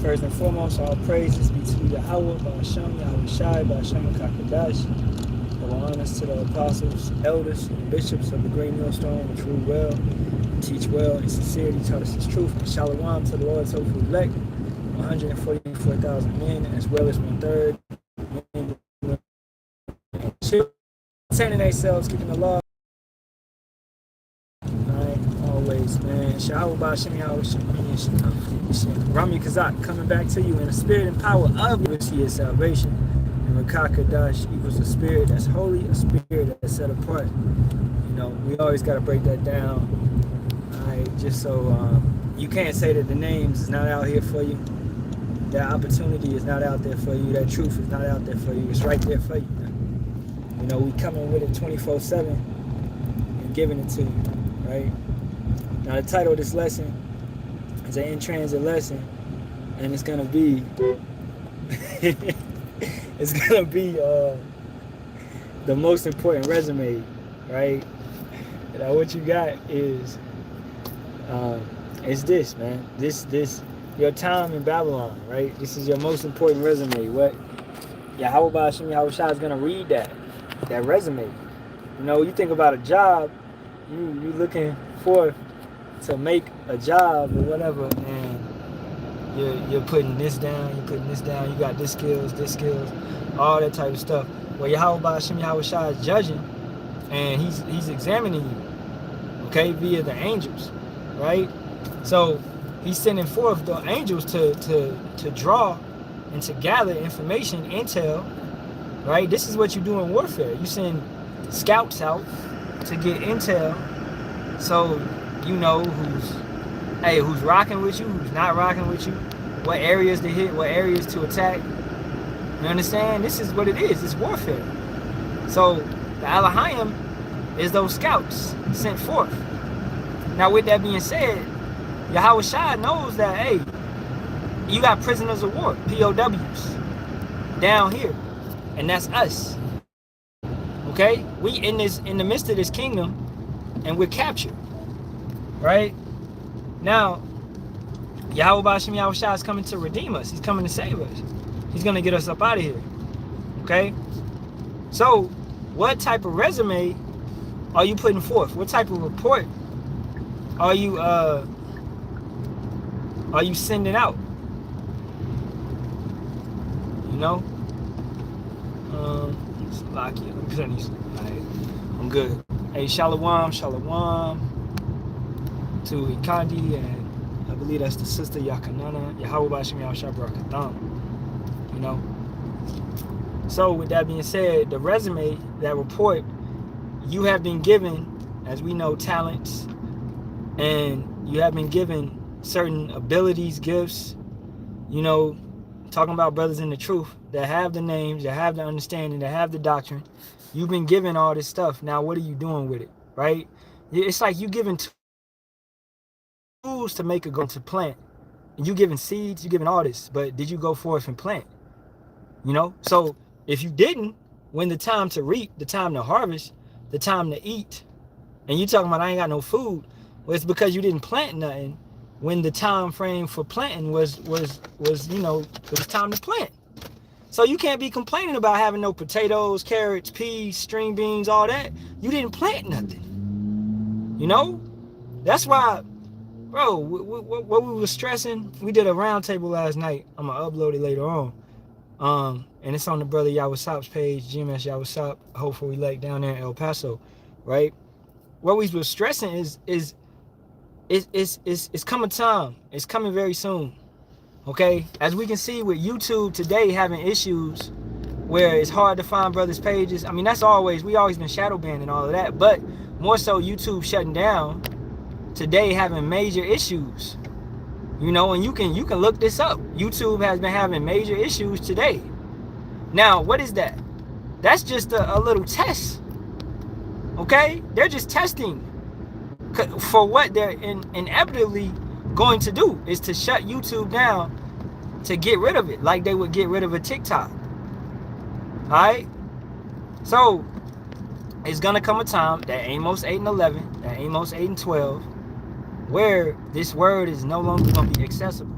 First and foremost, all praises be to Yahawah, Bahasham, Yahawashi, Bahasham, and All honors to the apostles, elders, and bishops of the great millstone, which rule well, teach well, in sincerity, taught us his truth. Shalawam to the Lord's hopeful elect, 144,000 men, as well as 1/3 men and children, turning themselves, keeping the law. Always, man. Yahawah, Bahasham, Yahawashi, Rami Kazak, coming back to you in the spirit and power of Yahawashi is salvation. And Rakakadash equals a spirit that's holy, a spirit that's set apart. You know, we always got to break that down. Alright, just so you can't say that the names is not out here for you. That opportunity is not out there for you. That truth is not out there for you. It's right there for you. You know, we coming with it 24/7 and giving it to you, right? Now, the title of this lesson is an in-transit lesson, and it's gonna be it's gonna be the most important resume, right? Now, what you got is this, man. This your time in Babylon, right? This is your most important resume. What Yahawah Bahasham Yahawashi is gonna read that resume. You know, you think about a job, you looking for to make a job or whatever, and you're putting this down, you got this skills, all that type of stuff. Well, Yahawah Bahasham Yahawashi is judging, and he's examining you, okay, via the angels, right? So he's sending forth the angels to draw and to gather information, intel, right? This is what you do in warfare. You send scouts out to get intel, so you know who's rocking with you, who's not rocking with you, what areas to hit, what areas to attack. You understand? This is what it is. It's warfare. So the Halalyam is those scouts sent forth. Now, with that being said, Yahawashi knows that, hey, you got prisoners of war, POWs, down here, and that's us. Okay, we in the midst of this kingdom, and we're captured. Right? Now, Yahawah Bahasham Yahawashi is coming to redeem us. He's coming to save us. He's going to get us up out of here. Okay? So, what type of resume are you putting forth? What type of report are you sending out? You know? Let's lock you. Alright. I'm good. Hey, Shalawam. To Ikandi, and I believe that's the sister Yakanana, Yahawah Bahasham Yahawashi Barak Ahtham. You know? So with that being said, the resume, that report, you have been given, as we know, talents, and you have been given certain abilities, gifts, you know, talking about brothers in the truth that have the names, that have the understanding, that have the doctrine. You've been given all this stuff. Now what are you doing with it? Right? It's like you giving tools to make a garden, to plant, and you giving seeds, you giving all this, but did you go forth and plant? You know, so if you didn't, when the time to reap, the time to harvest, the time to eat, and you talking about I ain't got no food, well, it's because you didn't plant nothing when the time frame for planting was you know, it was time to plant. So you can't be complaining about having no potatoes, carrots, peas, string beans, all that. You didn't plant nothing. You know, that's why. Bro, what we were stressing, we did a roundtable last night. I'm going to upload it later on. And it's on the brother Yahawah's page, GMS Yahawah, hopefully like down there in El Paso, right? What we were stressing is it's coming time. It's coming very soon, okay? As we can see with YouTube today having issues where it's hard to find brothers' pages. I mean, we always been shadow banned and all of that, but more so YouTube shutting down. Today having major issues, you know, and you can look this up. YouTube has been having major issues today. Now, what is that? That's just a little test, okay? They're just testing for what they're inevitably going to do, is to shut YouTube down, to get rid of it, like they would get rid of a TikTok. All right? So it's gonna come a time, that Amos 8 and 11, that Amos 8 and 12, where this word is no longer going to be accessible.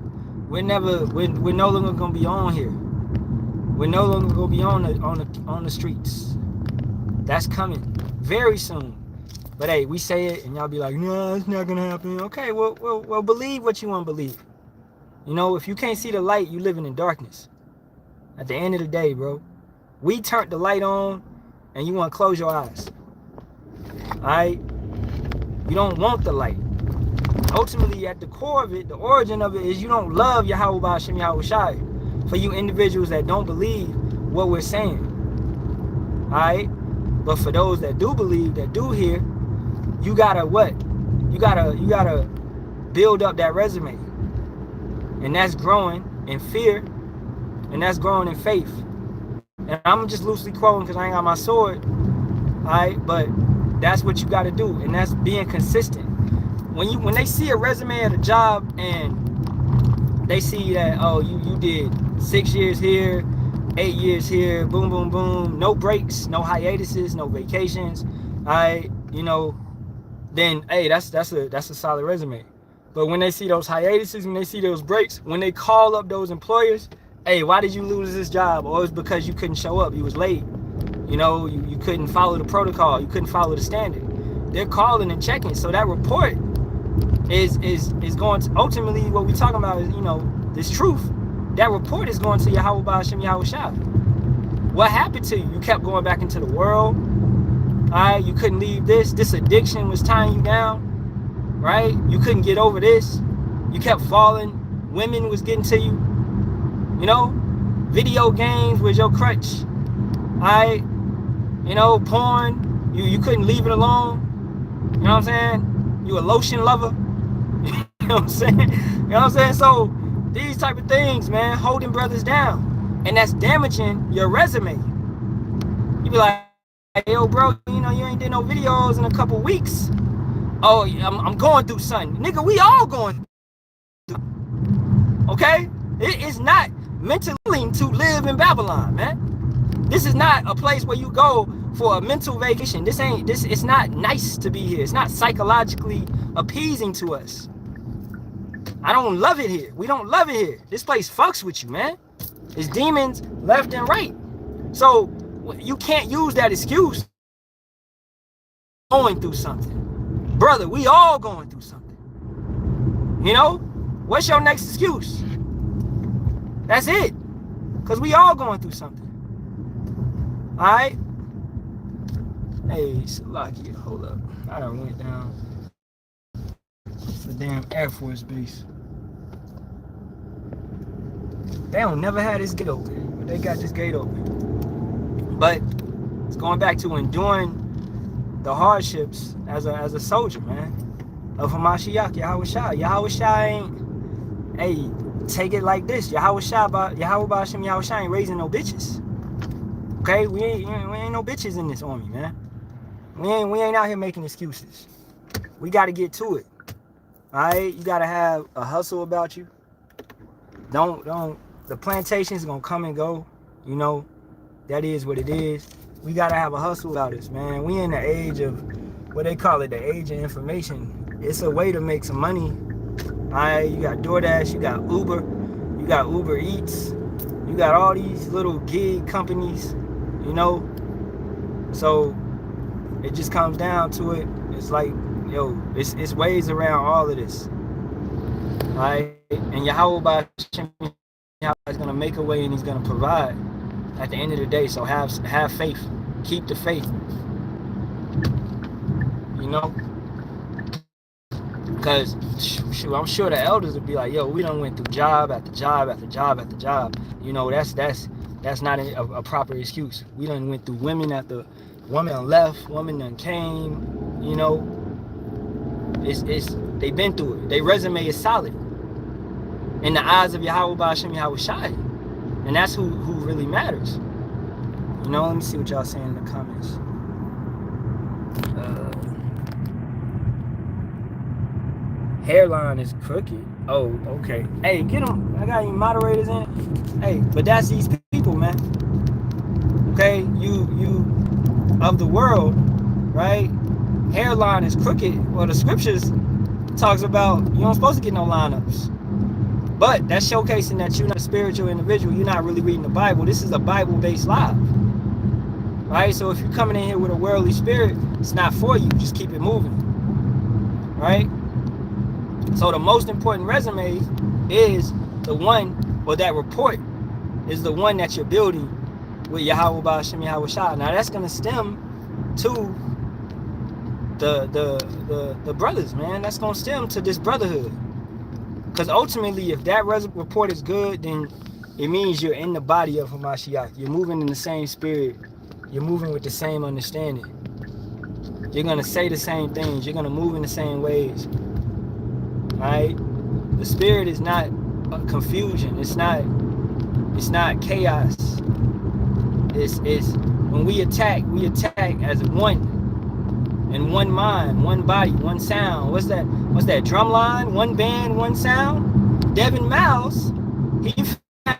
we're no longer gonna be on here. We're no longer gonna be on the streets. That's coming very soon. But hey, we say it and y'all be like, no, it's not gonna happen. Okay, well, believe what you want to believe. You know, if you can't see the light, you living in darkness. At the end of the day, bro, we turned the light on and you want to close your eyes. All right? You don't want the light. Ultimately, at the core of it, the origin of it is you don't love Yahawah, Bahasham, Yahawashi. For you individuals that don't believe what we're saying. All right? But for those that do believe, that do hear, you gotta what? You gotta build up that resume. And that's growing in fear. And that's growing in faith. And I'm just loosely quoting because I ain't got my sword. Alright, but that's what you gotta do. And that's being consistent. When they see a resume at a job and they see that, oh, you did 6 years here, 8 years here, boom, boom, boom, no breaks, no hiatuses, no vacations, alright, you know, then hey, that's a solid resume. But when they see those hiatuses, when they see those breaks, when they call up those employers, hey, why did you lose this job? Or it's because you couldn't show up, you was late. You know, you couldn't follow the protocol, you couldn't follow the standard. They're calling and checking. So that report is going to, ultimately what we talking about is, you know, this truth. That report is going to Yahawah, Bahasham, Yahawashi. What happened to you? You kept going back into the world. Alright, you couldn't leave this. This addiction was tying you down. Right? You couldn't get over this. You kept falling. Women was getting to you. You know? Video games was your crutch. Alright? You know, porn. You couldn't leave it alone. You know what I'm saying? You a lotion lover. You know what I'm saying? You know what I'm saying? So these type of things, man, holding brothers down. And that's damaging your resume. You be like, hey, yo, bro, you know, you ain't did no videos in a couple weeks. Oh, I'm going through something. Nigga, we all going through. Okay? It is not mentally to live in Babylon, man. This is not a place where you go for a mental vacation. It's not nice to be here. It's not psychologically appeasing to us. I don't love it here. We don't love it here. This place fucks with you, man. It's demons left and right. So you can't use that excuse. Going through something. Brother, we all going through something. You know? What's your next excuse? That's it. Because we all going through something. Alright? Hey, Salakia, hold up. I done went down. It's the damn Air Force base. They don't never had this gate open. But they got this gate open. But it's going back to enduring the hardships as a soldier, man. Of Hamashiach, Yahawashi. Yahawashi ain't, hey, take it like this. Yahawah, Bahasham, Yahawashi ain't raising no bitches. Okay? We ain't no bitches in this army, man. We ain't out here making excuses. We gotta get to it. Alright? You gotta have a hustle about you. Don't the plantation's gonna come and go. You know, that is what it is. We gotta have a hustle about this, man. We in the age of what they call it, the age of information. It's a way to make some money. Alright, you got DoorDash, you got Uber, you got Uber Eats, you got all these little gig companies, you know. So it just comes down to it. It's like, yo, it's ways around all of this. Alright, and Yahawah is gonna make a way and he's gonna provide at the end of the day. So have faith. Keep the faith. You know? Because shoot, I'm sure the elders would be like, yo, we done went through job after job after job after job. You know, that's not a proper excuse. We done went through women after women done left, women done came, you know. They've been through it. Their resume is solid in the eyes of Yahawah, Bahasham, Yahawashi. And that's who really matters. You know, let me see what y'all saying in the comments. Hairline is crooked. Oh, okay. Hey, get them. I got any moderators in. Hey, but that's these people, man. Okay, you of the world, right? Hairline is crooked. Well, the scriptures talks about you don't supposed to get no lineups. But that's showcasing that you're not a spiritual individual. You're not really reading the Bible. This is a Bible-based live. Right? So if you're coming in here with a worldly spirit, it's not for you. Just keep it moving. Right? So the most important resume is the one, or that report is the one that you're building with Yahawah, Bahasham, Yahawashi. Now that's gonna stem to the brothers, man. That's gonna stem to this brotherhood. Because ultimately, if that report is good, then it means you're in the body of Hamashiach. You're moving in the same spirit. You're moving with the same understanding. You're gonna say the same things. You're gonna move in the same ways. Right? The spirit is not confusion. It's not chaos. It's when we attack as one. In one mind, one body, one sound. What's that drum line? One band, one sound. Devin Miles, he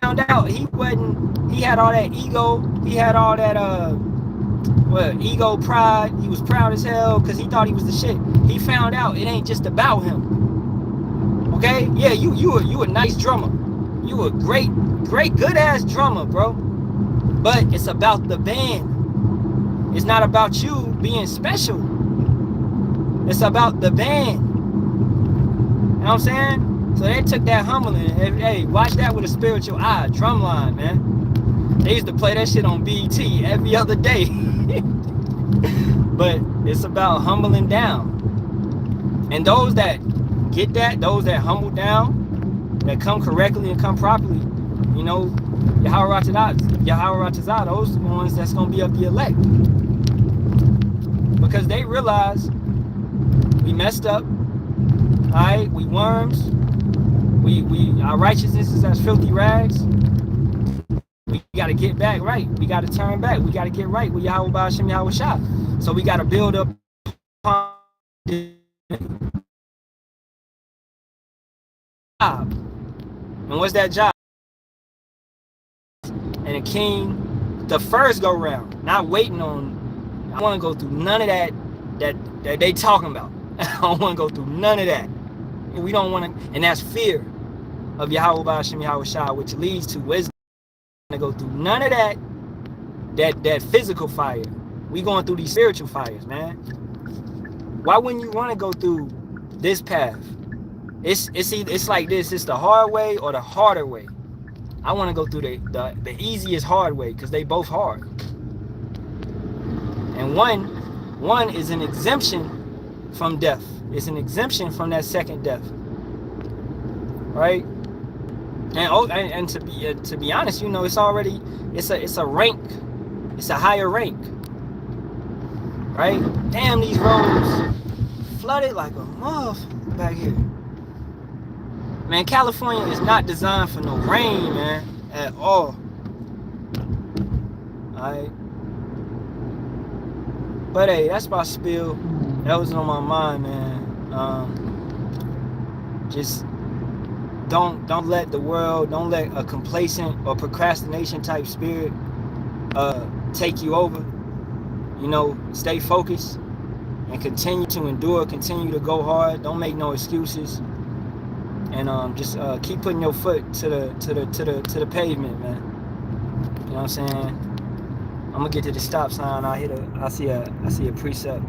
found out he had all that ego. He had all that ego, pride. He was proud as hell because he thought he was the shit. He found out it ain't just about him. Okay? Yeah, you a nice drummer. You a great, good ass drummer, bro. But it's about the band. It's not about you being special. It's about the band. You know what I'm saying? So they took that humbling. Hey, watch that with a spiritual eye. Drumline, man. They used to play that shit on BET every other day. But it's about humbling down. And those that get that, those that humble down, that come correctly and come properly, you know, Yahawah, those are the ones that's going to be of the elect. Because they realize we messed up, all right? We worms. Our righteousness is as filthy rags. We got to get back right. We got to turn back. We got to get right with Yahawah, Bahasham, Yahawashi. So we got to build up upon this job. And what's that job? And a king, the first go round, not waiting on. I want to go through none of that they talking about. I don't want to go through none of that. We don't want to, and that's fear of Yahawah, Bahasham, Yahawashi, which leads to wisdom. To go through none of that physical fire. We going through these spiritual fires, man. Why wouldn't you want to go through this path? It's like this. It's the hard way or the harder way. I want to go through the easiest hard way because they both hard. And one is an exemption from death. It's an exemption from that second death. Right? And to be honest, you know, it's a rank. It's a higher rank. Right? Damn, these roads flooded like a motherfucker back here. Man, California is not designed for no rain, man, at all. Alright. But hey, that's my spill. That was on my mind, man. Just don't let the world, don't let a complacent or procrastination type spirit take you over. You know, stay focused and continue to endure, continue to go hard. Don't make no excuses. And just keep putting your foot to the pavement, man. You know what I'm saying? I'm gonna get to the stop sign. I see a precept.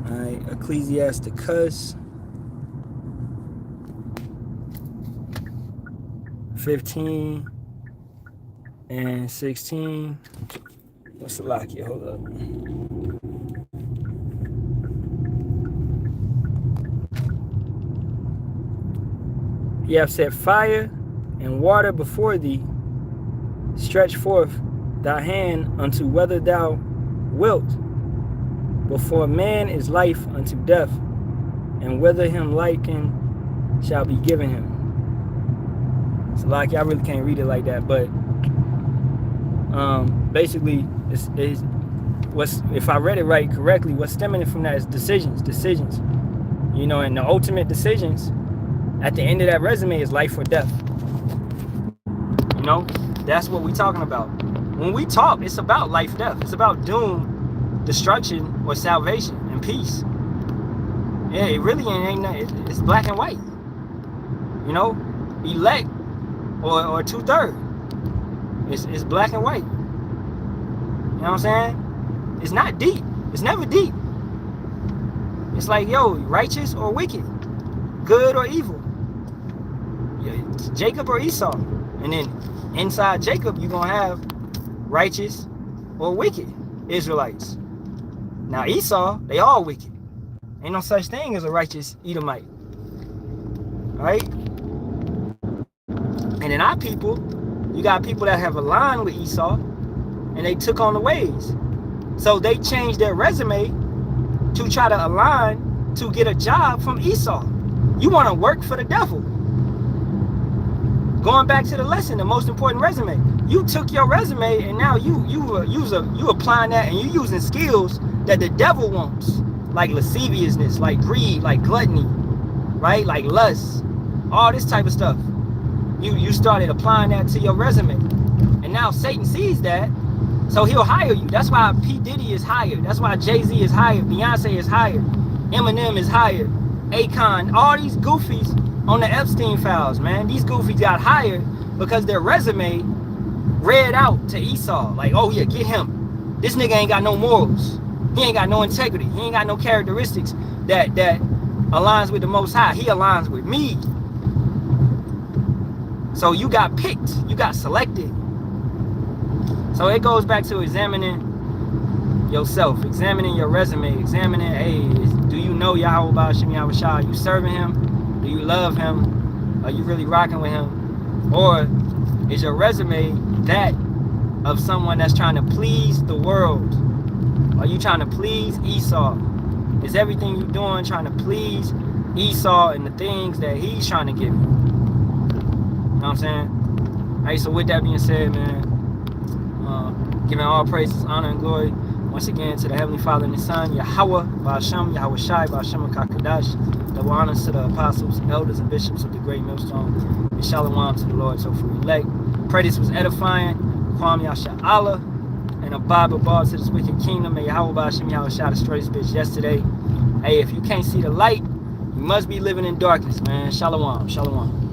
All right, Ecclesiasticus 15 and 16. What's the lock here? Hold up. Ye have set fire and water before thee. Stretch forth thy hand unto whether thou wilt. Before man is life unto death, and whether him liking shall be given him. So like I really can't read it like that, but basically it's what's, if I read it right correctly, what's stemming from that is decisions. You know, and the ultimate decisions at the end of that resume is life or death. You know, that's what we're talking about. When we talk, it's about life, death. It's about doom, destruction, or salvation and peace. Yeah, it really ain't nothing. It's black and white. You know, elect or 2/3. It's black and white. You know what I'm saying? It's not deep. It's never deep. It's like, yo, righteous or wicked, good or evil, Jacob or Esau. And then inside Jacob, you're going to have righteous or wicked Israelites. Now Esau, they all wicked. Ain't no such thing as a righteous Edomite. Right? And in our people, you got people that have aligned with Esau and they took on the ways. So they changed their resume to try to align to get a job from Esau. You want to work for the devil. Going back to the lesson, the most important resume. You took your resume and now you applying that and you using skills that the devil wants, like lasciviousness, like greed, like gluttony, right? Like lust, all this type of stuff. You started applying that to your resume, and now Satan sees that, so he'll hire you. That's why P. Diddy is hired. That's why Jay-Z is hired. Beyonce is hired. Eminem is hired. Akon, all these goofies on the Epstein files, man. These goofies got hired because their resume read out to Esau. Like, oh yeah, get him. This nigga ain't got no morals. He ain't got no integrity. He ain't got no characteristics that aligns with the Most High. He aligns with me. So you got picked. You got selected. So it goes back to examining yourself, examining your resume, examining, hey, do you know Yahawah, Bahasham, Yahawashi? Are you serving him? Do you love him? Are you really rocking with him? Or is your resume that of someone that's trying to please the world? Are you trying to please Esau? Is everything you're doing trying to please Esau and the things that he's trying to give you? You know what I'm saying? All right, so with that being said, man, giving all praises, honor, and glory once again to the Heavenly Father and His Son, Yahawah, Bahasham, Yahawashi, Bahasham, Kakadash. Double honors to the apostles, elders, and bishops of the great millstone. And Shalawam to the Lord, so for elect. Pray this was edifying. Kwam Yasharahla. And a Bible ball to this wicked kingdom. May Yahawah, Bahasham, Yahawashi destroy this bitch yesterday. Hey, if you can't see the light, you must be living in darkness, man. Shalawam, Shalawam.